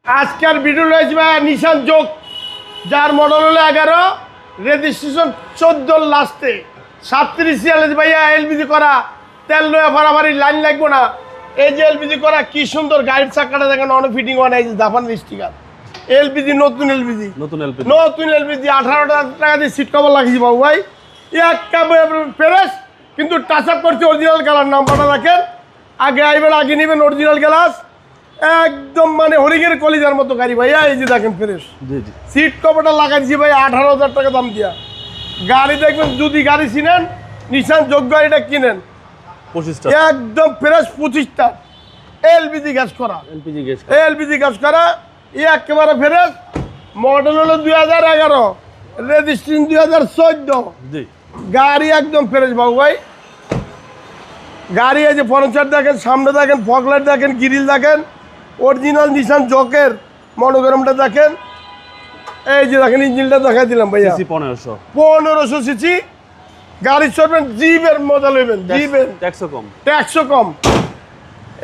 আজকের ভিডিও রয়েছে ভাই নিশান যোগ, যার মডেল হলো 11, রেজিস্ট্রেশন 14 লাস্টে 37 সিএলএস ভাইয়া, এলপিজি করা, তেল লয়ে ফারাফারি লাইন লাগবো না। এই যে এলপিজি করা, কি সুন্দর গাড়ির চাকাটা দেখেন, অনেক ফিটিং ওয়ান, এই যে জাপান স্টিকার এলপিজি, নতুন এলপিজি 18,000 টাকা দিয়ে সিট কভার লাগিয়েছি বাবু ভাই, এক ফ্রেশ, কিন্তু টাচ আপ করছে অরিজিনাল কালার। নাম্বারটা দেখেন, আগে আইবেন, আগে নেবেন অরিজিনাল গ্লাস, একদম মানে হরিণের কলিজার মতো গাড়ি ভাইয়া। এই যে দেখেন ফ্রেশ, সিট কভারটা লাগাইছি ভাই 18,000 টাকা দাম দিয়া। গাড়ি দেখবেন, যদি গাড়ি চিনেন নিশান যোগ গাড়িটা কিনেন, 25টা একদম ফ্রেশ 25টা এলপিজি গ্যাস করা, এলপিজি গ্যাস করা, একেবারে ফ্রেশ। মডেল হলো 2011, রেজিস্ট্রেশন 2014, গাড়ি একদম ফ্রেশ বাবু ভাই। গাড়ি এই যে ফার্নিচার দেখেন, সামনে দেখেন, ফগলাইট দেখেন, গ্রিল দেখেন, অরিজিনাল নিশান জকের মনোগ্রামটা দেখেন। এই যে দেখেন ইঞ্জিনটা দেখাই দিলাম ভাইয়া, 1500 সিসি গাড়ি চলবেন, জিপের মজা নেবেন, জিপের ট্যাক্সও কম।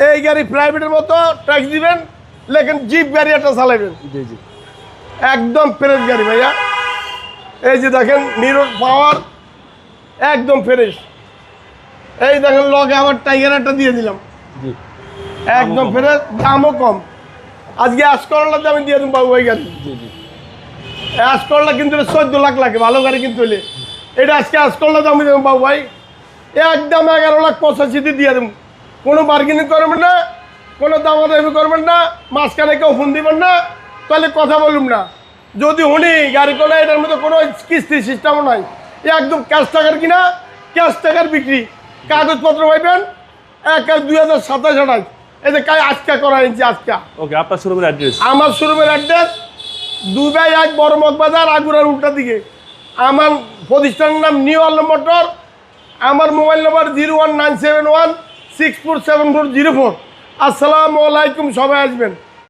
এই গাড়ি প্রাইভেটের মতো ট্যাক্স দিবেন, লেকিন জিপ গাড়ি একটা চালাবেন, একদম ফ্রেশ গাড়ি ভাইয়া। এই যে দেখেন মিরর পাওয়ার, একদম ফ্রেশ। এই দেখেন লগে আবার টাইগার একটা দিয়ে দিলাম, একদম ফ্রেশ, দামও কম। আজকে অ্যাশ করলাতে আমি দিয়ে দিন বাবু ভাই গাড়ি, অ্যাশ করলা কিন্তু 14 লাখ লাগে ভালো গাড়ি কিন্তু হলে, এটা আজকে অ্যাশ করলাতে আমি দেবো বাবু ভাই, একদম 11,85,000 দিয়ে দেবো। কোনো বার্গেনিং করবেন না, কোনো দামাদামি করবেন না, মাঝখানে কেউ ফোন দিবেন না, তাহলে কথা বলুন না। যদি শুনি গাড়ি করলে এটার মধ্যে কোনো কিস্তি সিস্টেমও নাই, একদম ক্যাশ টাকার কিনা, ক্যাশ টাকার বিক্রি, কাগজপত্র পাইবেন 1/2027 এই যে আজকে করা হয়েছে আজকে। ওকে, আপনার শোরুমের অ্যাড্রেস? আমার শোরুমের অ্যাড্রেস 2/1 বড় মগবাজার, আগুরার উল্টা দিকে। আমার প্রতিষ্ঠানের নাম নিউ আলম মোটর। আমার মোবাইল নম্বর 01971647404। আসসালামু আলাইকুম, সবাই আসবেন।